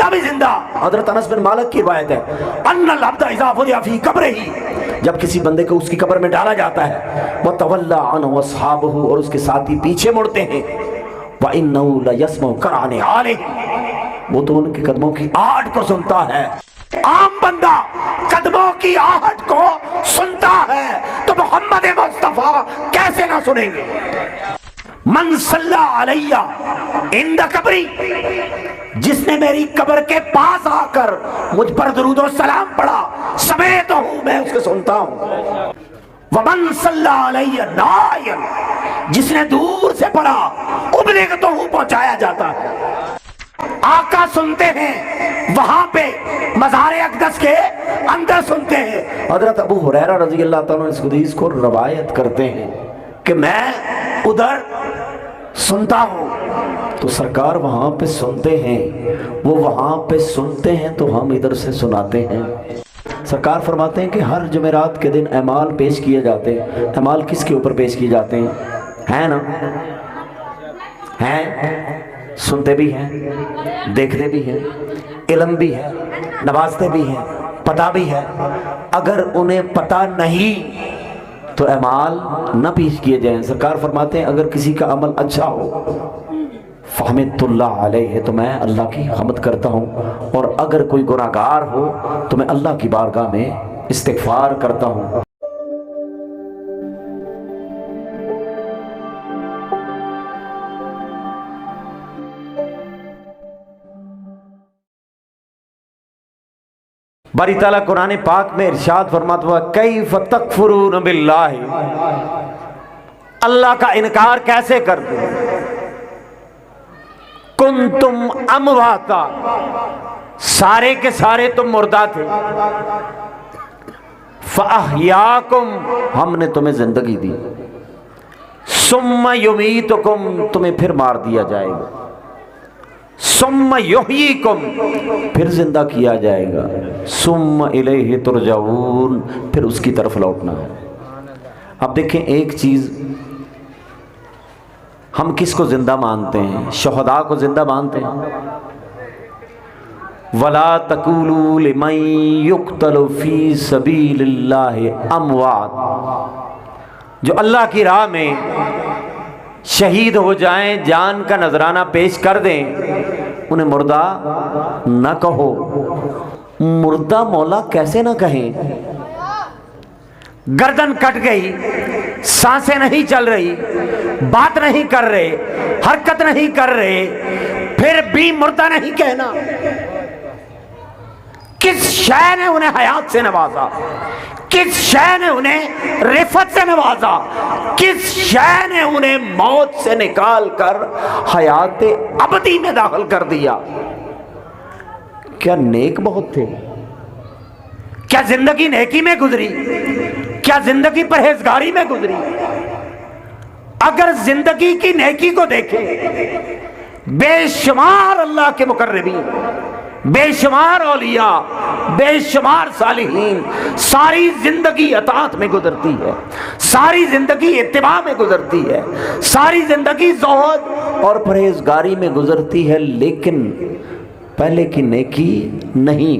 مردہ بھی زندہ۔ حضرت انس بن مالک کی روایت ہے ان العبد اذا وضع فی قبرہ، جب کسی بندے کو اس کی قبر میں ڈالا جاتا ہے وتولی عنہ اصحابہ، اور اس کے ساتھی پیچھے مڑتے ہیں، وانہ لیسمع قرعا نعالہ، وہ تو ان کے قدموں کی آہٹ کو سنتا ہے۔ عام بندہ قدموں کی آہٹ کو سنتا ہے تو محمد مصطفیٰ کیسے نہ سنیں گے؟ من صلی علیہ عند قبری، جس نے میری قبر کے پاس آ کر مجھ پر درود و سلام پڑھا، سمیت ہوں، میں اس کو سنتا ہوں۔ ومن صلی علیہ نائیا، جس نے دور سے پڑھا، ابلغ تو ہوں، پہنچایا جاتا ہے۔ آقا سنتے ہیں وہاں پہ مزار اقدس کے اندر سنتے ہیں۔ حضرت ابو ہریرہ رضی اللہ تعالیٰ اس حدیث کو روایت کرتے ہیں کہ میں ادھر سنتا ہوں تو سرکار وہاں پہ سنتے ہیں، وہ وہاں پہ سنتے ہیں تو ہم ادھر سے سناتے ہیں۔ سرکار فرماتے ہیں کہ ہر جمعرات کے دن اعمال پیش کیے جاتے ہیں۔ اعمال کس کے اوپر پیش کیے جاتے ہیں نا؟ ہیں، سنتے بھی ہیں، دیکھتے بھی ہیں، علم بھی ہے، نوازتے بھی ہیں، پتہ بھی ہے۔ اگر انہیں پتہ نہیں تو اعمال نہ پیش کیے جائیں۔ سرکار فرماتے ہیں اگر کسی کا عمل اچھا ہو فحمدت اللہ علیہ، تو میں اللہ کی حمد کرتا ہوں، اور اگر کوئی گناہگار ہو تو میں اللہ کی بارگاہ میں استغفار کرتا ہوں۔ باری تعالیٰ قرآن پاک میں ارشاد فرماتا ہوا کیف تکفرون باللہ، اللہ کا انکار کیسے کرتے کنتم امواتا، سارے کے سارے تم مردہ تھے، فاحیاکم، ہم نے تمہیں زندگی دی، ثم یمیتکم، تمہیں پھر مار دیا جائے گا، ثم یحییکم، پھر زندہ کیا جائے گا، ثم الیہ ترجعون، پھر اس کی طرف لوٹنا ہے۔ اب دیکھیں ایک چیز، ہم کس کو زندہ مانتے ہیں؟ شہداء کو زندہ مانتے ہیں۔ وَلَا تَقُولُوا لِمَن يُقْتَلُ فِي سَبِيلِ اللَّهِ أَمْوَاتٌ، جو اللہ کی راہ میں شہید ہو جائیں، جان کا نذرانہ پیش کر دیں، انہیں مردہ نہ کہو۔ مردہ مولا کیسے نہ کہیں؟ گردن کٹ گئی، سانسیں نہیں چل رہی، بات نہیں کر رہے، حرکت نہیں کر رہے، پھر بھی مردہ نہیں کہنا؟ کس شے نے انہیں حیات سے نوازا؟ کس شے نے انہیں رفت سے نوازا؟ کس شے نے انہیں موت سے نکال کر حیات ابدی میں داخل کر دیا؟ کیا نیک بہت تھے؟ کیا زندگی نیکی میں گزری؟ کیا زندگی پرہیزگاری میں گزری؟ اگر زندگی کی نیکی کو دیکھیں، بے شمار اللہ کے مقربین، بے شمار اولیاء، بے شمار صالحین، ساری زندگی اطاعت میں گزرتی ہے، ساری زندگی اتباع میں گزرتی ہے، ساری زندگی زہد اور پرہیزگاری میں گزرتی ہے، لیکن پہلے کی نیکی نہیں۔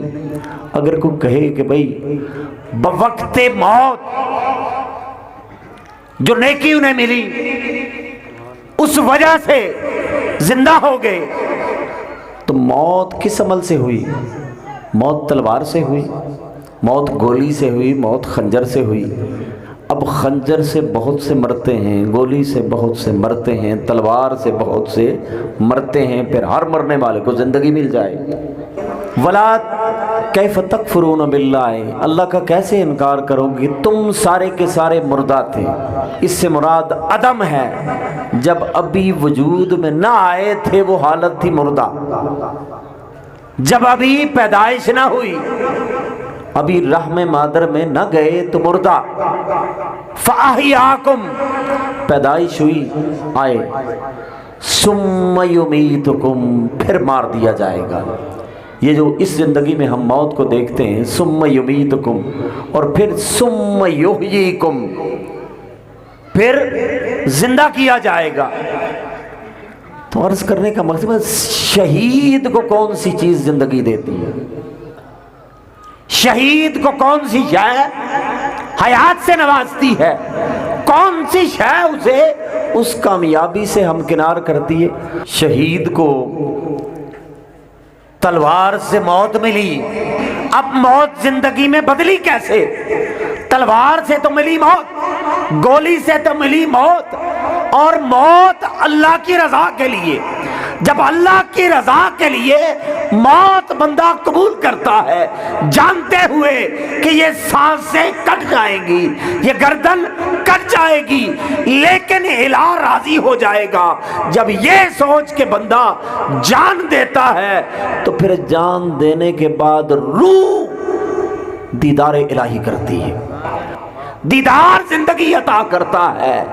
اگر کوئی کہے کہ بھئی بوقت موت جو نیکی انہیں ملی اس وجہ سے زندہ ہو گئے، تو موت کس عمل سے ہوئی؟ موت تلوار سے ہوئی، موت گولی سے ہوئی، موت خنجر سے ہوئی۔ اب خنجر سے بہت سے مرتے ہیں، گولی سے بہت سے مرتے ہیں، تلوار سے بہت سے مرتے ہیں، پھر ہر مرنے والے کو زندگی مل جائے۔ وَلَا کیف تکفرون باللہ، اللہ کا کیسے انکار کرو گی؟ تم سارے کے سارے مردہ تھے۔ اس سے مراد عدم ہے، جب ابھی وجود میں نہ آئے تھے وہ حالت تھی مردہ، جب ابھی پیدائش نہ ہوئی، ابھی رحم مادر میں نہ گئے تو مردہ۔ فَأَحْيَاكُمْ، پیدائش ہوئی، آئے، ثُمَّ يُمِيتُكُمْ، پھر مار دیا جائے گا۔ یہ جو اس زندگی میں ہم موت کو دیکھتے ہیں، ثُمَّ يُمِيتُكُمْ، اور پھر ثُمَّ يُحْيِيكُمْ، پھر زندہ کیا جائے گا۔ تو عرض کرنے کا مقصد ہے شہید کو کون سی چیز زندگی دیتی ہے؟ شہید کو کون سی شے حیات سے نوازتی ہے؟ کون سی شے اسے اس کامیابی سے ہمکنار کرتی ہے؟ شہید کو تلوار سے موت ملی، اب موت زندگی میں بدلی کیسے؟ تلوار سے تو ملی موت، گولی سے تو ملی موت، اور موت اللہ کی رضا کے لیے۔ جب اللہ کی رضا کے لیے موت بندہ قبول کرتا ہے، جانتے ہوئے کہ یہ سانسیں کٹ جائیں گی، یہ گردن کٹ جائے گی، لیکن الہ راضی ہو جائے گا، جب یہ سوچ کے بندہ جان دیتا ہے تو پھر جان دینے کے بعد روح دیدار الہی کرتی ہے، دیدار زندگی عطا کرتا ہے۔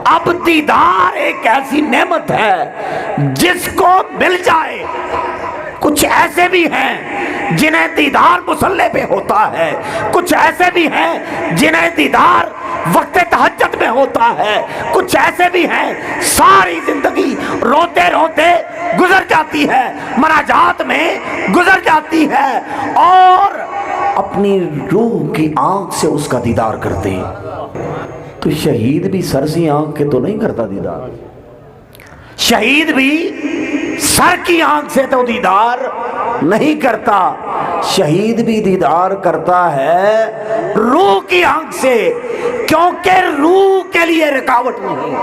اب دیدار ایک ایسی نعمت ہے جس کو مل جائے۔ کچھ ایسے بھی ہیں جنہیں دیدار مصلے پہ ہوتا ہے، کچھ ایسے بھی ہیں جنہیں دیدار وقت تہجد میں ہوتا ہے، کچھ ایسے بھی ہیں ساری زندگی روتے روتے گزر جاتی ہے، مناجات میں گزر جاتی ہے، اور اپنی روح کی آنکھ سے اس کا دیدار کرتے ہیں۔ تو شہید بھی سر سی آنکھ کے تو نہیں کرتا دیدار، شہید بھی سر کی آنکھ سے تو دیدار نہیں کرتا، شہید بھی دیدار کرتا ہے روح کی آنکھ سے، کیونکہ روح کے لیے رکاوٹ نہیں،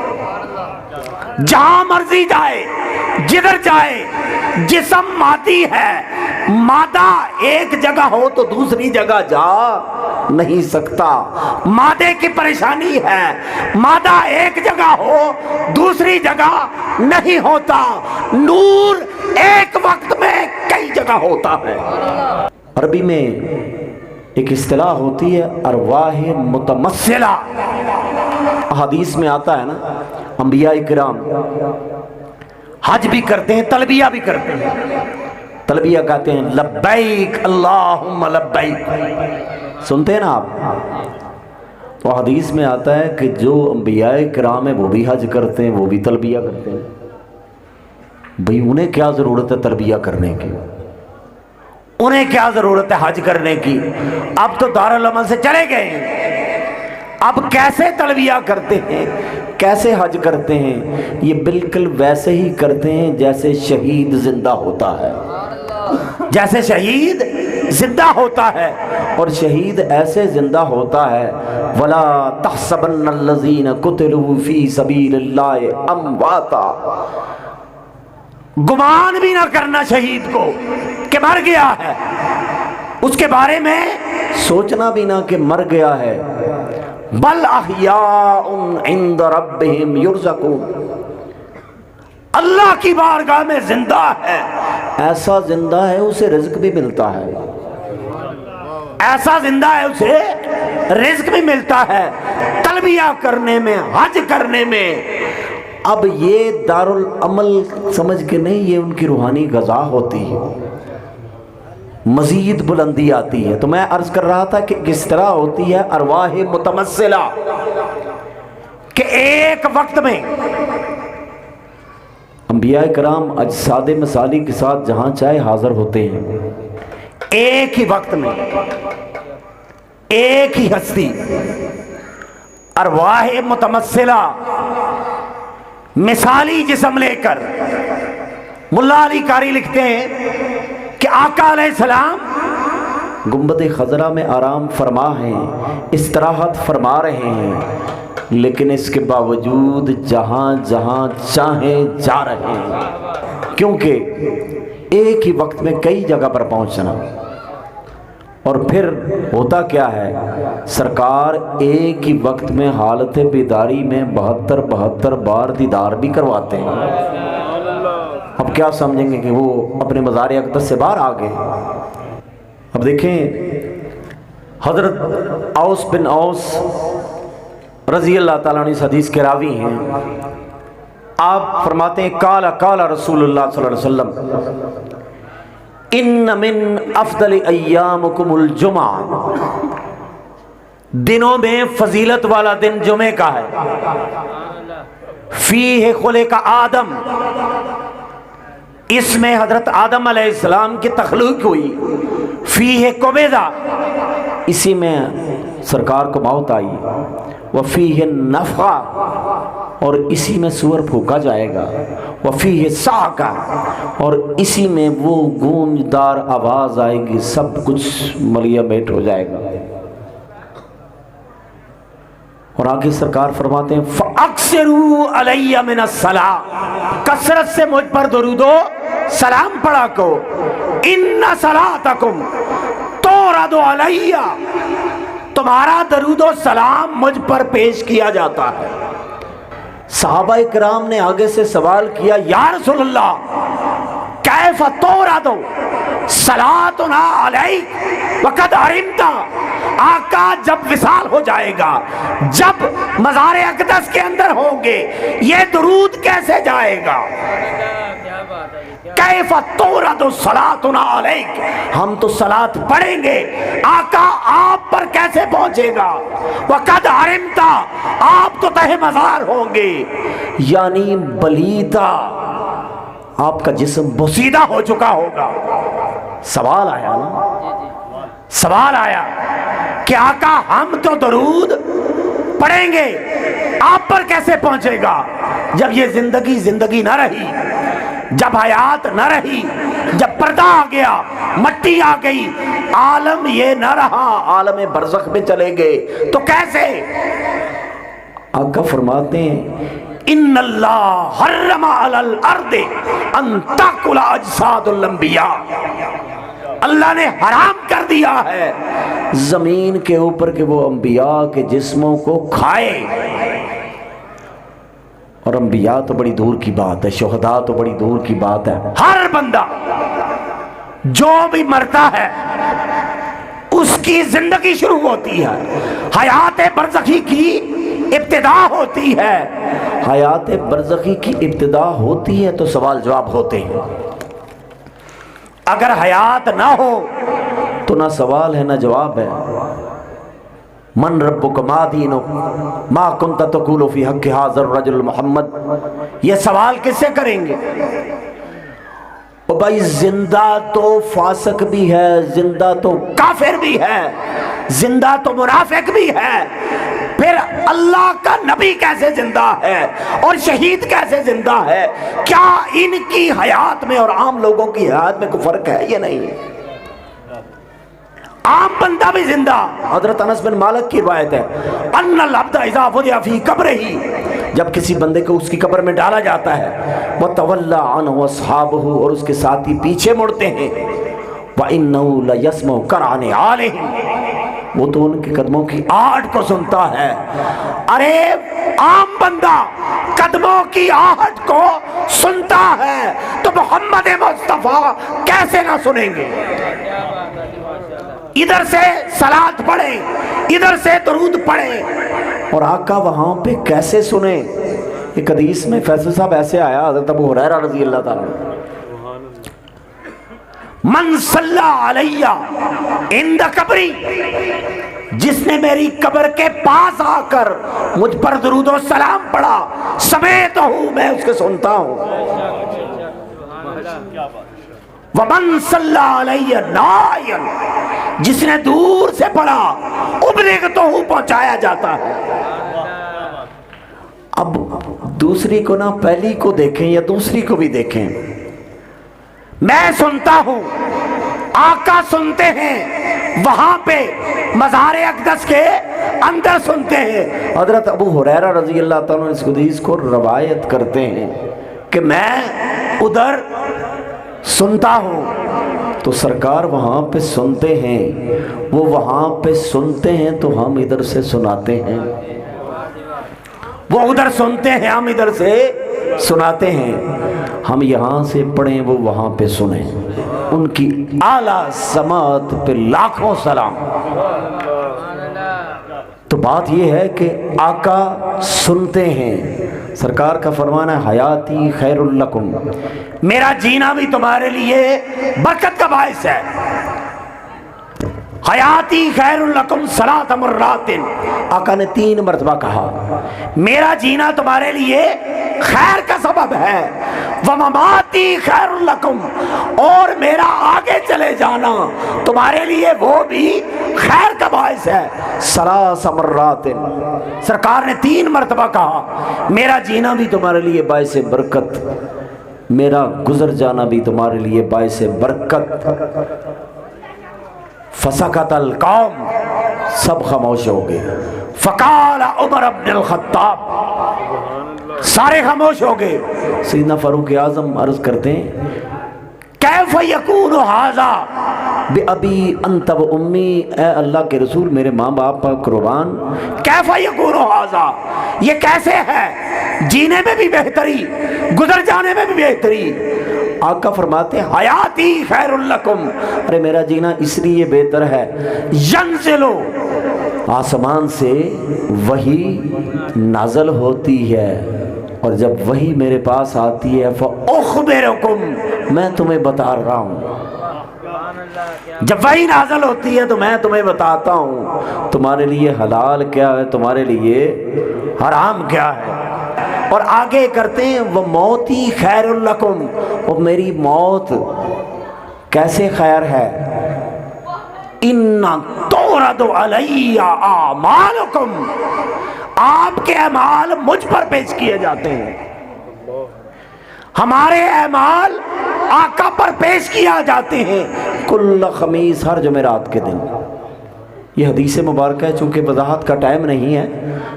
جہاں مرضی جائے، جدھر جائے، جسم مادی ہے، مادہ ایک جگہ ہو تو دوسری جگہ جا نہیں سکتا، مادے کی پریشانی ہے، مادہ ایک جگہ ہو دوسری جگہ نہیں ہوتا، نور ایک وقت میں کئی جگہ ہوتا ہے۔ عربی میں ایک اصطلاح ہوتی ہے ارواح متمثلہ، حدیث میں آتا ہے نا، انبیاء کرام حج بھی کرتے ہیں، تلبیہ بھی کرتے ہیں، تلبیہ کہتے ہیں لبیک اللہم لبیک، سنتے ہیں نا آپ؟ تو حدیث میں آتا ہے کہ جو انبیاء کرام ہیں وہ بھی حج کرتے ہیں، وہ بھی تلبیہ کرتے ہیں۔ بھئی انہیں کیا ضرورت ہے تلبیہ کرنے کی؟ انہیں کیا ضرورت ہے حج کرنے کی؟ اب تو دارالعمل سے چلے گئے ہیں، اب کیسے تلبیہ کرتے ہیں، کیسے حج کرتے ہیں؟ یہ بالکل ویسے ہی کرتے ہیں جیسے شہید زندہ ہوتا ہے، جیسے شہید زندہ ہوتا ہے، اور شہید ایسے زندہ ہوتا ہے وَلَا تَحْسَبَنَّ الَّذِينَ قُتِلُوا فِي سَبِيلِ اللَّهِ أَمْوَاتًا، گمان بھی نہ کرنا شہید کو کہ مر گیا ہے، اس کے بارے میں سوچنا بھی نہ کہ مر گیا ہے، بل احیاء عند ربہم یرزقون، اللہ کی بارگاہ میں زندہ ہے، ایسا زندہ ہے اسے رزق بھی ملتا ہے، ایسا زندہ ہے اسے رزق بھی ملتا ہے، تلبیہ کرنے میں، حج کرنے میں۔ اب یہ دارالعمل سمجھ کے نہیں، یہ ان کی روحانی غذا ہوتی ہے، مزید بلندی آتی ہے۔ تو میں عرض کر رہا تھا کہ کس طرح ہوتی ہے ارواح متمثلہ، کہ ایک وقت میں انبیاء کرام اجساد مثالی کے ساتھ جہاں چاہے حاضر ہوتے ہیں، ایک ہی وقت میں ایک ہی ہستی، ارواح متمثلہ مثالی جسم لے کر۔ ملا علی قاری لکھتے ہیں کہ آقا علیہ السلام گنبد خضرا میں آرام فرما ہیں، استراحت فرما رہے ہیں، لیکن اس کے باوجود جہاں جہاں چاہیں جا رہے ہیں، کیونکہ ایک ہی وقت میں کئی جگہ پر پہنچنا۔ اور پھر ہوتا کیا ہے، سرکار ایک ہی وقت میں حالت بیداری میں 72 بار دیدار بھی کرواتے ہیں۔ اب کیا سمجھیں گے کہ وہ اپنے مزار اقدس سے باہر آ گئے؟ اب دیکھیں حضرت اوس بن اوس رضی اللہ تعالیٰ عنہ اس حدیث کے راوی ہیں، آپ فرماتے ہیں قال قال رسول اللہ صلی اللہ علیہ وسلم ان من افضل ایامکم الجمعہ، دنوں میں فضیلت والا دن جمعے کا ہے، فیہ خلق آدم، اس میں حضرت آدم علیہ السلام کی تخلیق ہوئی، فیہ قبضہ، اسی میں سرکار کو موت آئی، وفیہ نفخہ، اور اسی میں سور پھونکا جائے گا، وفیہ صعقہ، اور اسی میں وہ گونجدار آواز آئے گی، سب کچھ ملیا میٹ ہو جائے گا۔ اور آگے سرکار فرماتے ہیں فَأَكْثِرُوا عَلَيَّ مِنَ الصَّلَاةِ، کثرت سے مجھ پر درود و سلام پڑھا کو، اِنَّ صَلَاتَكُمْ تُعْرَضُ عَلَيَّ، تمہارا درود و سلام مجھ پر پیش کیا جاتا ہے۔ صحابہ کرام نے آگے سے سوال کیا یا رسول اللہ کیف تُعْرَضُ صلاتنا علیک وقد علمت، آقا جب وصال ہو جائے گا، جب مزار اقدس کے اندر ہوں گے، یہ درود کیسے جائے گا؟ کیف تُعْرَضُ صلاتنا علیک، ہم تو صلات پڑھیں گے، آقا آپ پر کیسے پہنچے گا؟ وقد علمت، آپ تو تہ مزار ہوں گے، یعنی بلیتا، آپ کا جسم بوسیدہ ہو چکا ہوگا۔ سوال آیا نا، سوال آیا کہ آقا ہم تو درود پڑھیں گے، آپ پر کیسے پہنچے گا؟ جب یہ زندگی نہ رہی، جب حیات نہ رہی، جب پردہ آ گیا، مٹی آ گئی، عالم یہ نہ رہا، عالم برزخ میں چلے گئے، تو کیسے؟ آقا فرماتے ہیں ان اللہ حرم علی الارض ان تاکل اجساد الانبیاء، اللہ نے حرام کر دیا ہے زمین کے اوپر کہ وہ انبیاء کے جسموں کو کھائے، اور انبیاء تو بڑی دور کی بات ہے، شہداء تو بڑی دور کی بات ہے، ہر بندہ جو بھی مرتا ہے اس کی زندگی شروع ہوتی ہے، حیات برزخی کی ابتدا ہوتی ہے، حیات برزخی کی ابتدا ہوتی ہے تو سوال جواب ہوتے ہیں، اگر حیات نہ ہو تو نہ سوال ہے نہ جواب ہے۔ من ربک ما دینک ما کنت تقول فی حق ھذا الرجل محمد، یہ سوال کس سے کریں گے؟ اور بھائی زندہ تو فاسق بھی ہے، زندہ تو کافر بھی ہے، زندہ تو منافق بھی ہے، پھر اللہ کا نبی کیسے زندہ ہے اور شہید کیسے زندہ ہے؟ کیا ان کی حیات میں اور عام لوگوں کی حیات میں کوئی فرق ہے یا نہیں؟ عام بندہ بھی زندہ، حضرت انس بن مالک کی روایت ہے ان العبد اذا وضع فی قبرہ، جب کسی بندے کو اس کی قبر میں ڈالا جاتا ہے، وتولی عنہ اصحابہ، اور اس کے ساتھی پیچھے مڑتے ہیں، وانہ لیسمع قرع نعالہم، وہ تو ان کے قدموں کی آہٹ کو سنتا ہے۔ ارے عام بندہ قدموں کی آہٹ کو سنتا ہے تو محمد مصطفیٰ کیسے نہ سنیں گے؟ ادھر سے صلات پڑھیں، ادھر سے درود پڑھیں، اور آقا وہاں پہ کیسے سنیں؟ ایک حدیث میں فیصل صاحب ایسے آیا، حضرت ابو ہریرہ رضی اللہ تعالیٰ، من صلی علیہ عند قبری، جس نے میری قبر کے پاس آ کر مجھ پر درود و سلام پڑھا، سمیت ہوں، میں اس کے سنتا ہوں، ومن صلی علیہ نائیا، جس نے دور سے پڑھا، ابلغتہ پہنچایا جاتا ہے۔ اب دوسری کو نہ پہلی کو دیکھیں یا دوسری کو بھی دیکھیں، میں سنتا ہوں، آقا سنتے ہیں، وہاں پہ مزار اقدس کے اندر سنتے ہیں۔ حضرت ابو ہریرہ رضی اللہ تعالیٰ اس حدیث کو روایت کرتے ہیں کہ میں ادھر سنتا ہوں تو سرکار وہاں پہ سنتے ہیں، وہ وہاں پہ سنتے ہیں تو ہم ادھر سے سناتے ہیں، وہ ادھر سنتے ہیں ہم ادھر سے سناتے ہیں، ہم یہاں سے پڑھیں وہ وہاں پہ سنیں، ان کی اعلیٰ سماعت پہ لاکھوں سلام۔ تو بات یہ ہے کہ آقا سنتے ہیں، سرکار کا فرمانا ہے حیاتی خیر لکم، میرا جینا بھی تمہارے لیے برکت کا باعث ہے۔ حیاتی خیر لکم ثلاث مرات، آقا نے 3 مرتبہ کہا میرا جینا تمہارے لیے خیر کا سبب ہے، ومماتی خیر لکم، اور میرا آگے چلے جانا تمہارے لیے وہ بھی خیر کا باعث ہے۔ ثلاث مرات، سرکار نے 3 مرتبہ کہا میرا جینا بھی تمہارے لیے باعث برکت، میرا گزر جانا بھی تمہارے لیے باعث برکت۔ فسکت القوم، سب خاموش ہو گئے۔ فقال عمر بن الخطاب، سارے خاموش ہو گئے۔ سیدنا فاروق اعظم عرض کرتے ہیں کیف یکون ھذا بأبی انت و امی، اے اللہ کے رسول میرے ماں باپ پر قربان، کیف یکون ھذا، یہ کیسے ہے؟ جینے میں بھی بہتری، گزر جانے میں بھی بہتری۔ آقا فرماتے ہیں حیاتی خیر لکم، ارے میرا جینا اس لیے بہتر ہے، ینزلو، آسمان سے وحی نازل ہوتی ہے، اور جب وحی میرے پاس آتی ہے فاخبرکم، میں تمہیں بتا رہا ہوں، جب وحی نازل ہوتی ہے تو میں تمہیں بتاتا ہوں تمہارے لیے حلال کیا ہے، تمہارے لیے حرام کیا ہے۔ اور آگے کرتے ہیں وہ موتی خیر لکم، اور میری موت کیسے خیر ہے، ان تورد علی اعمالکم، آپ کے اعمال مجھ پر پیش کیے جاتے ہیں، ہمارے اعمال آقا پر پیش کیا جاتے ہیں کل خمیس، ہر جمعرات کے دن۔ یہ حدیث مبارکہ ہے، چونکہ وضاحت کا ٹائم نہیں ہے،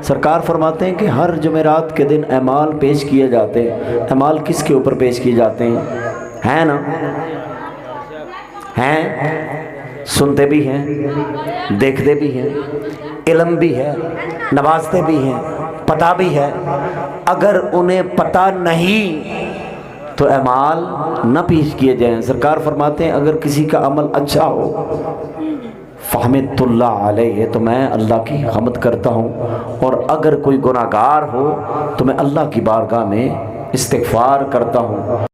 سرکار فرماتے ہیں کہ ہر جمعرات کے دن اعمال پیش کیے جاتے ہیں۔ اعمال کس کے اوپر پیش کیے جاتے ہیں نا؟ ہیں، سنتے بھی ہیں، دیکھتے بھی ہیں، علم بھی ہے، نوازتے بھی ہیں، پتہ بھی ہے۔ اگر انہیں پتہ نہیں تو اعمال نہ پیش کیے جائیں۔ سرکار فرماتے ہیں اگر کسی کا عمل اچھا ہو فحمدت اللہ علیہ، تو میں اللہ کی حمد کرتا ہوں، اور اگر کوئی گناہگار ہو تو میں اللہ کی بارگاہ میں استغفار کرتا ہوں۔